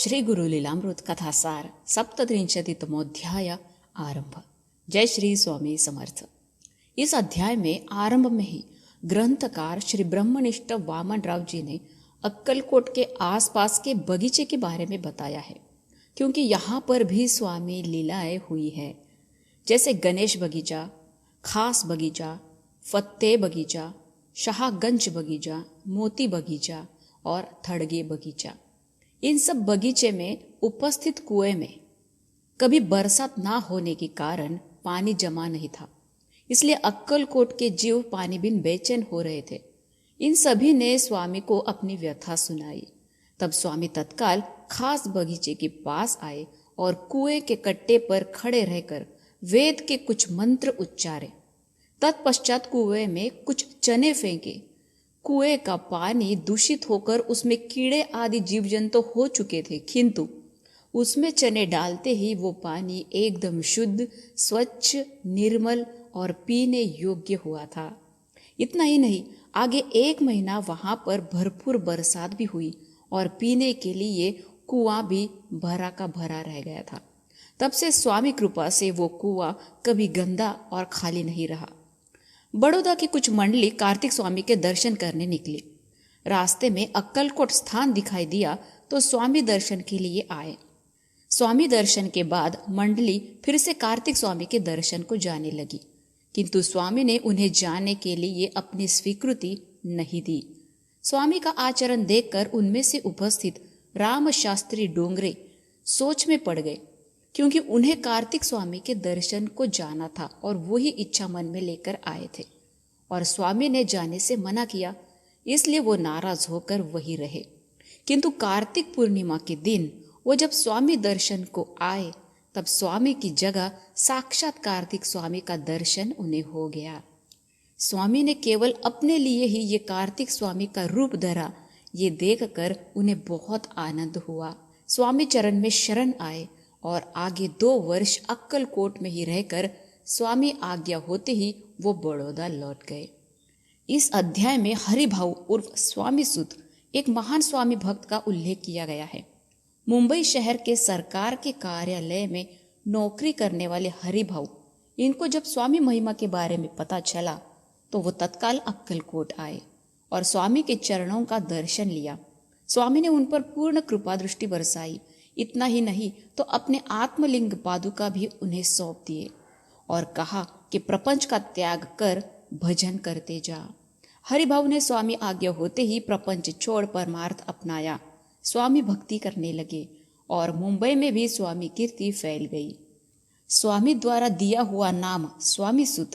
श्री गुरु लीलामृत कथासार सप्तत्रिंशतितमोध्याय आरंभ। जय श्री स्वामी समर्थ। इस अध्याय में आरंभ में ही ग्रंथकार श्री ब्रह्मनिष्ठ वामन राव जी ने अक्कलकोट के आसपास के बगीचे के बारे में बताया है, क्योंकि यहाँ पर भी स्वामी लीलाएं हुई है, जैसे गणेश बगीचा, खास बगीचा, फतेह बगीचा, शाहगंज बगीचा, मोती बगीचा और थड़गे बगीचा। इन सब बगीचे में उपस्थित कुएं में कभी बरसात ना होने के कारण पानी जमा नहीं था, इसलिए अक्कलकोट के जीव पानी बिन बेचैन हो रहे थे। इन सभी ने स्वामी को अपनी व्यथा सुनाई। तब स्वामी तत्काल खास बगीचे के पास आए और कुएं के कट्टे पर खड़े रहकर वेद के कुछ मंत्र उच्चारे। तत्पश्चात कुएं में कुछ चने फेंके। कुएं का पानी दूषित होकर उसमें कीड़े आदि जीव जंतु हो चुके थे, किंतु उसमें चने डालते ही वो पानी एकदम शुद्ध, स्वच्छ, निर्मल और पीने योग्य हुआ था। इतना ही नहीं, आगे 1 महीना वहां पर भरपूर बरसात भी हुई और पीने के लिए कुआं भी भरा का भरा रह गया था। तब से स्वामी कृपा से वो कुआं कभी गंदा और खाली नहीं रहा। बड़ौदा की कुछ मंडली कार्तिक स्वामी के दर्शन करने निकली। रास्ते में अक्कलकोट स्थान दिखाई दिया तो स्वामी दर्शन के लिए आए। स्वामी दर्शन के बाद मंडली फिर से कार्तिक स्वामी के दर्शन को जाने लगी, किंतु स्वामी ने उन्हें जाने के लिए अपनी स्वीकृति नहीं दी। स्वामी का आचरण देखकर उनमें से उपस्थित राम शास्त्री डोंगरे सोच में पड़ गए, क्योंकि उन्हें कार्तिक स्वामी के दर्शन को जाना था और वही इच्छा मन में लेकर आए थे, और स्वामी ने जाने से मना किया, इसलिए वो नाराज होकर वही रहे। किंतु कार्तिक पूर्णिमा के दिन वो जब स्वामी दर्शन को आए, तब स्वामी की जगह साक्षात कार्तिक स्वामी का दर्शन उन्हें हो गया। स्वामी ने केवल अपने लिए ही ये कार्तिक स्वामी का रूप धरा, ये देखकर उन्हें बहुत आनंद हुआ। स्वामी चरण में शरण आए और आगे 2 वर्ष अक्कलकोट में ही रहकर स्वामी आज्ञा होते ही वो बड़ौदा लौट गए। इस अध्याय में हरिभाऊ उर्फ स्वामी सुत, एक महान स्वामी भक्त का उल्लेख किया गया है। मुंबई शहर के सरकार के कार्यालय में नौकरी करने वाले हरिभाऊ, इनको जब स्वामी महिमा के बारे में पता चला तो वो तत्काल अक्कलकोट आए और स्वामी के चरणों का दर्शन लिया। स्वामी ने उन पर पूर्ण कृपा दृष्टि बरसाई। इतना ही नहीं तो अपने आत्मलिंग पादुका भी उन्हें सौंप दिए और कहा कि प्रपंच का त्याग कर भजन करते जा। हरिभाऊ ने स्वामी आज्ञा होते ही प्रपंच छोड़ परमार्थ अपनाया। स्वामी भक्ति करने लगे और मुंबई में भी स्वामी कीर्ति फैल गई। स्वामी द्वारा दिया हुआ नाम स्वामी सुत,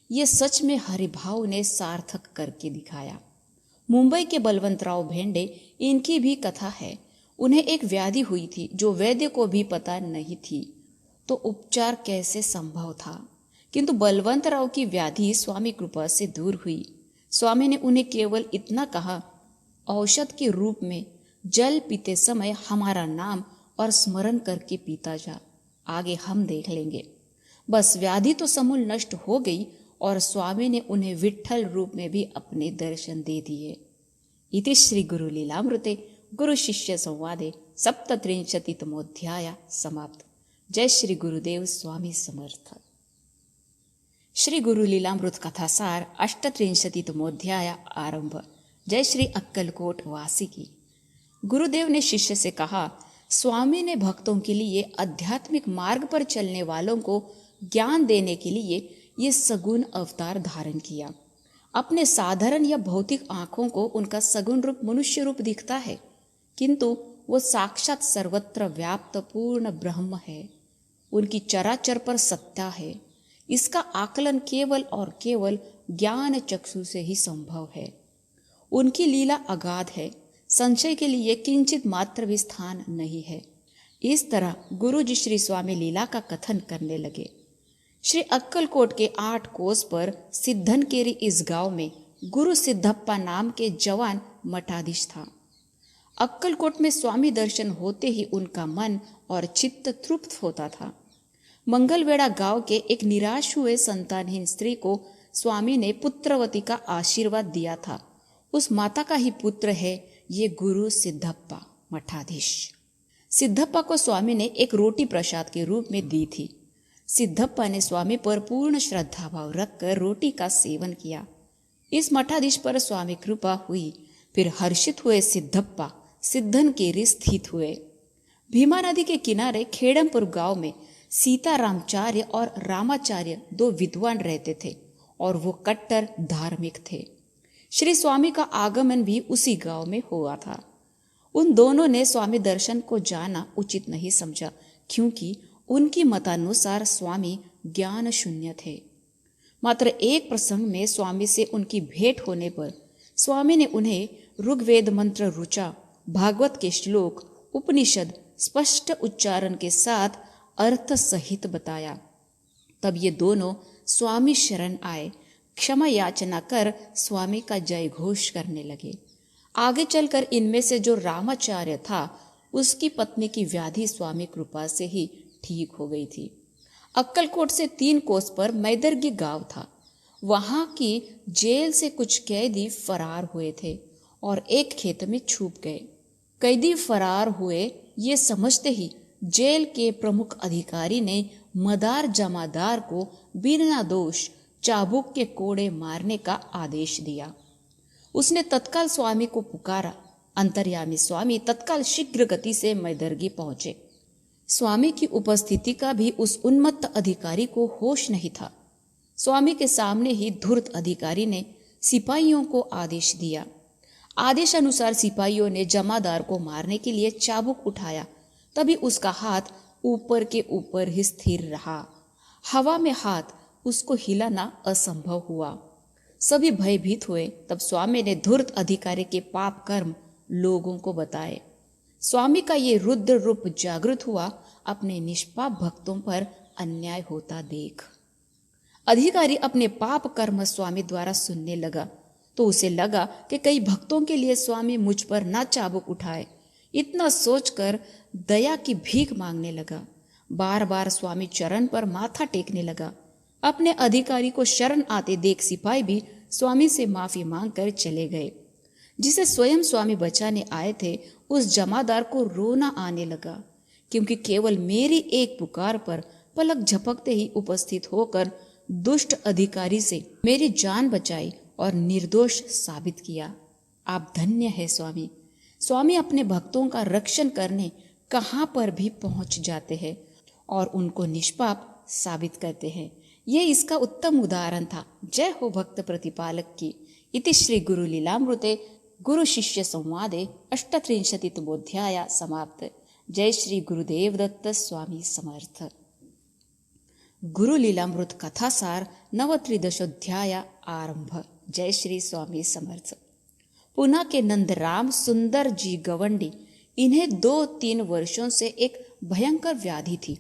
ये सच में हरिभाऊ ने सार्थक करके दिखाया। मुंबई के बलवंतराव भेंडे, इनकी भी कथा है। उन्हें एक व्याधि हुई थी जो वैद्य को भी पता नहीं थी, तो उपचार कैसे संभव था, किंतु बलवंतराव की व्याधि स्वामी कृपा से दूर हुई। स्वामी ने उन्हें केवल इतना कहा, औषध के रूप में जल पीते समय हमारा नाम और स्मरण करके पीता जा, आगे हम देख लेंगे। बस व्याधि तो समूल नष्ट हो गई और स्वामी ने उन्हें विट्ठल रूप में भी अपने दर्शन दे दिए। इति श्री गुरु लीलामृते गुरु शिष्य संवादे सप्तत्रिंशतितमोध्याय समाप्त। जय श्री गुरुदेव स्वामी समर्थ। श्री गुरु लीलामृत कथासार अष्टत्रिंशतितमोध्याय आरंभ। जय श्री अक्कलकोट वासी की। गुरुदेव ने शिष्य से कहा, स्वामी ने भक्तों के लिए आध्यात्मिक मार्ग पर चलने वालों को ज्ञान देने के लिए ये सगुण अवतार धारण किया। अपने साधारण या भौतिक आंखों को उनका सगुण रूप मनुष्य रूप दिखता है, किंतु वो साक्षात सर्वत्र व्याप्त पूर्ण ब्रह्म है। उनकी चराचर पर सत्ता है। इसका आकलन केवल और केवल ज्ञान चक्षु से ही संभव है। उनकी लीला अगाध है, संशय के लिए किंचित मात्र भी स्थान नहीं है। इस तरह गुरु जी श्री स्वामी लीला का कथन करने लगे। श्री अक्कलकोट के 8 कोस पर सिद्धनकेरी इस गांव में गुरु सिद्धप्पा नाम के जवान मठाधीश था। अक्कलकोट में स्वामी दर्शन होते ही उनका मन और चित्त तृप्त होता था। मंगलवेड़ा गांव के एक निराश हुए संतानहीन स्त्री को स्वामी ने पुत्रवती का आशीर्वाद दिया था। उस माता का ही पुत्र है ये गुरु सिद्धप्पा मठाधीश। सिद्धप्पा को स्वामी ने एक रोटी प्रसाद के रूप में दी थी। सिद्धप्पा ने स्वामी पर पूर्ण श्रद्धा भाव रखकर रोटी का सेवन किया। इस मठाधीश पर स्वामी कृपा हुई। फिर हर्षित हुए सिद्धप्पा सिद्धनकेरी स्थित हुए। भीमा नदी के किनारे खेड़मपुर गांव में सीतारामचार्य और रामाचार्य दो विद्वान रहते थे और वो कट्टर धार्मिक थे। श्री स्वामी का आगमन भी उसी गांव में हुआ था। उन दोनों ने स्वामी दर्शन को जाना उचित नहीं समझा, क्योंकि उनकी मतानुसार स्वामी ज्ञान शून्य थे। मात्र एक प्रसंग में स्वामी से उनकी भेंट होने पर स्वामी ने उन्हें ऋग्वेद मंत्र ऋचा, भागवत के श्लोक, उपनिषद स्पष्ट उच्चारण के साथ अर्थ सहित बताया। तब ये दोनों स्वामी शरण आए, क्षमा याचना कर स्वामी का जय घोष करने लगे। आगे चलकर इनमें से जो रामाचार्य था उसकी पत्नी की व्याधि स्वामी कृपा से ही ठीक हो गई थी। अक्कलकोट से 3 कोस पर मैदर्गी गांव था। वहां की जेल से कुछ कैदी फरार हुए थे और एक खेत में छुप गए। कैदी फरार हुए ये समझते ही जेल के प्रमुख अधिकारी ने मदार जमादार को बिना दोष चाबुक के कोड़े मारने का आदेश दिया। उसने तत्काल स्वामी को पुकारा। अंतर्यामी स्वामी तत्काल शीघ्र गति से मैदर्गी पहुंचे। स्वामी की उपस्थिति का भी उस उन्मत्त अधिकारी को होश नहीं था। स्वामी के सामने ही धूर्त अधिकारी ने सिपाहियों को आदेश दिया। आदेश अनुसार सिपाहियों ने जमादार को मारने के लिए चाबुक उठाया। तभी उसका हाथ ऊपर के ऊपर ही स्थिर रहा। हवा में हाथ उसको हिलाना असंभव हुआ। सभी भयभीत हुए। तब स्वामी ने धूर्त अधिकारी के पाप कर्म लोगों को बताए। स्वामी का ये रुद्र रूप जागृत हुआ। अपने निष्पाप भक्तों पर अन्याय होता देख अधिकारी अपने पाप कर्म स्वामी द्वारा सुनने लगा, तो उसे लगा कि कई भक्तों के लिए स्वामी मुझ पर ना चाबुक उठाए। इतना सोचकर दया की भीख मांगने लगा। बार बार स्वामी चरण पर माथा टेकने लगा। अपने अधिकारी को शरण आते देख सिपाही भी स्वामी से माफी मांगकर चले गए। जिसे स्वयं स्वामी बचाने आए थे उस जमादार को रोना आने लगा, क्योंकि केवल मेरी एक पुकार पर पलक झपकते ही उपस्थित होकर दुष्ट अधिकारी से मेरी जान बचाई और निर्दोष साबित किया। आप धन्य है स्वामी। स्वामी अपने भक्तों का रक्षण करने कहाँ पर भी पहुंच जाते हैं और उनको निष्पाप साबित करते हैं। ये इसका उत्तम उदाहरण था। जय हो भक्त प्रतिपालक की। इति श्री गुरु लीलामृते गुरु शिष्य संवादे 38तमोऽध्याय समाप्त। जय श्री गुरुदेव दत्त स्वामी समर्थ। गुरु लीलामृत कथासार 39 आरंभ। जय श्री स्वामी समर्थ। पुणे के नंदराम सुंदर जी गवंडी, इन्हें 2-3 वर्षों से एक भयंकर व्याधि थी,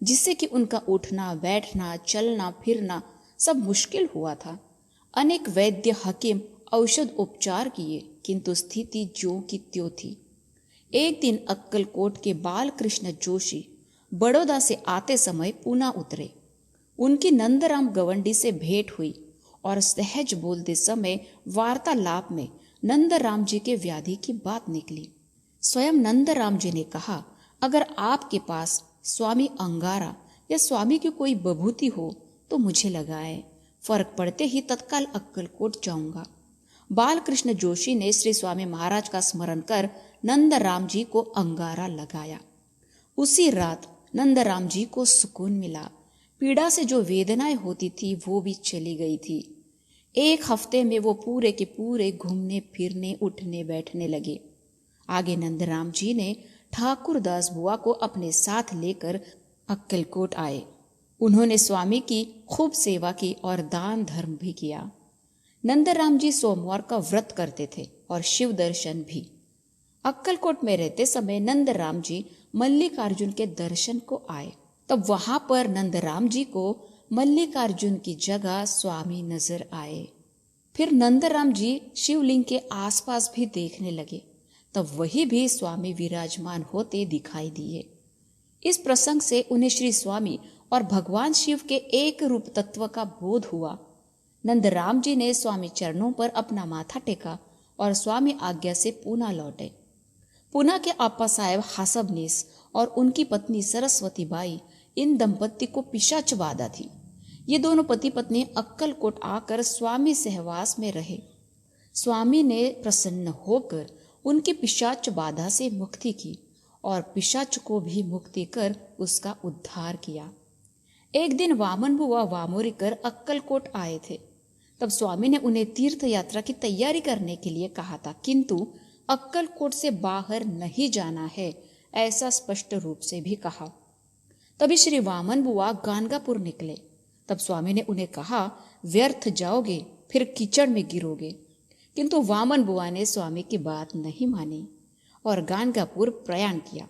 जिससे कि उनका उठना बैठना चलना फिरना सब मुश्किल हुआ था। अनेक वैद्य हकीम औषध उपचार किए, किंतु स्थिति ज्यों की त्यों थी। एक दिन अक्कलकोट के बालकृष्ण जोशी बड़ौदा से आते समय पुणे उतरे। उनकी नंदराम गवंडी से भेंट हुई और सहज बोलते समय वार्तालाप में नंदराम जी के व्याधि की बात निकली। स्वयं नंदराम जी ने कहा, अगर आपके पास स्वामी अंगारा या स्वामी की कोई बभूति हो तो मुझे लगाए, फर्क पड़ते ही तत्काल अक्कलकोट जाऊंगा। बालकृष्ण जोशी ने श्री स्वामी महाराज का स्मरण कर नंदराम जी को अंगारा लगाया। उसी रात नंदराम जी को सुकून मिला। पीड़ा से जो वेदनाएं होती थी वो भी चली गई थी। 1 हफ्ते में वो पूरे के पूरे घूमने फिरने उठने बैठने लगे। आगे नंदराम जी ने ठाकुर दास बुआ को अपने साथ लेकर अक्कलकोट आए। उन्होंने स्वामी की खूब सेवा की और दान धर्म भी किया। नंदराम जी सोमवार का व्रत करते थे और शिव दर्शन भी। अक्कलकोट में रहते समय नंदराम जी मल्लिकार्जुन के दर्शन को आए। तब वहां पर नंदराम जी को मल्लिकार्जुन की जगह स्वामी नजर आए। फिर नंदराम जी शिवलिंग के आसपास भी देखने लगे, तब वही भी स्वामी विराजमान होते दिखाई दिए। इस प्रसंग से उन्हें श्री स्वामी और भगवान शिव के एक रूप तत्व का बोध हुआ। नंदराम जी ने स्वामी चरणों पर अपना माथा टेका और स्वामी आज्ञा से पुणे लौटे। पुणे के आप्पासाहेब हासबनीस और उनकी पत्नी सरस्वती बाई, इन दंपत्ति को पिशाच बाधा थी। ये दोनों पति पत्नी अक्कलकोट आकर स्वामी सहवास में रहे। स्वामी ने प्रसन्न होकर उनकी पिशाच बाधा से मुक्ति की और पिशाच को भी मुक्ति कर उसका उद्धार किया। एक दिन वामन बुआ वामोरीकर अक्कलकोट आए थे। तब स्वामी ने उन्हें तीर्थ यात्रा की तैयारी करने के लिए कहा था, किंतु अक्कलकोट से बाहर नहीं जाना है, ऐसा स्पष्ट रूप से भी कहा। तभी श्री वामन बुआ गानगापुर निकले। तब स्वामी ने उन्हें कहा, व्यर्थ जाओगे, फिर कीचड़ में गिरोगे। किंतु वामन बुआ ने स्वामी की बात नहीं मानी और गानगापुर प्रयाण किया।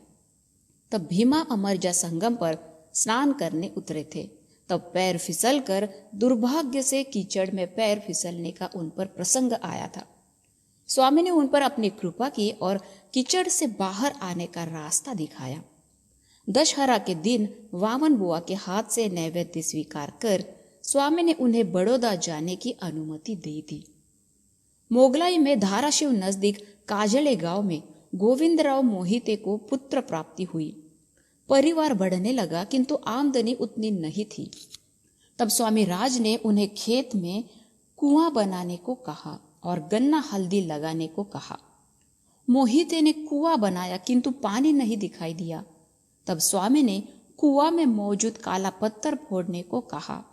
तब भीमा अमरजा संगम पर स्नान करने उतरे थे। तब पैर फिसलकर दुर्भाग्य से कीचड़ में पैर फिसलने का उन पर प्रसंग आया था। स्वामी ने उन पर अपनी कृपा की और कीचड़ से बाहर आने का रास्ता दिखाया। दशहरा के दिन वामन बुआ के हाथ से नैवेद्य स्वीकार कर स्वामी ने उन्हें बड़ौदा जाने की अनुमति दे दी। मोगलाई में धाराशिव नजदीक काजले गांव में गोविंदराव मोहिते को पुत्र प्राप्ति हुई। परिवार बढ़ने लगा, किंतु आमदनी उतनी नहीं थी। तब स्वामी राज ने उन्हें खेत में कुआं बनाने को कहा और गन्ना हल्दी लगाने को कहा। मोहिते ने कुआं बनाया, किंतु पानी नहीं दिखाई दिया। तब स्वामी ने कुआं में मौजूद काला पत्थर फोड़ने को कहा।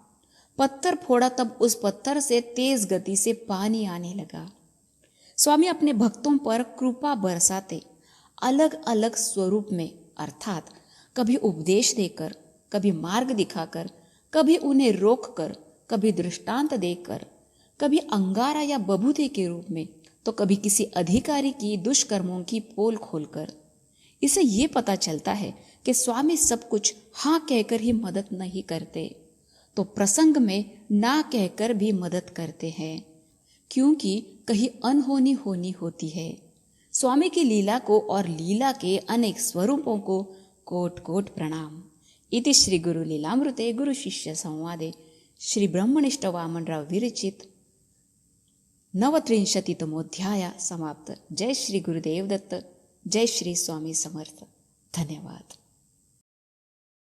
पत्थर फोड़ा, तब उस पत्थर से तेज गति से पानी आने लगा। स्वामी अपने भक्तों पर कृपा बरसाते अलग अलग स्वरूप में, अर्थात कभी उपदेश देकर, कभी मार्ग दिखाकर, कभी उन्हें रोककर, कभी दृष्टांत देकर, कभी अंगारा या बबूते के रूप में, तो कभी किसी अधिकारी की दुष्कर्मों की पोल खोलकर। इसे ये पता चलता है कि स्वामी सब कुछ हाँ कहकर ही मदद नहीं करते, तो प्रसंग में ना कहकर भी मदद करते हैं, क्योंकि कहीं अनहोनी होनी होती है। स्वामी की लीला को और लीला के अनेक स्वरूपों को कोट कोट प्रणाम। इति श्री गुरु लीलामृते गुरु शिष्य संवादे श्री ब्रह्मनिष्ठ वामनराव विरचित 39तमोऽध्याय समाप्त। जय श्री गुरुदेव दत्त। जय श्री स्वामी समर्थ। धन्यवाद।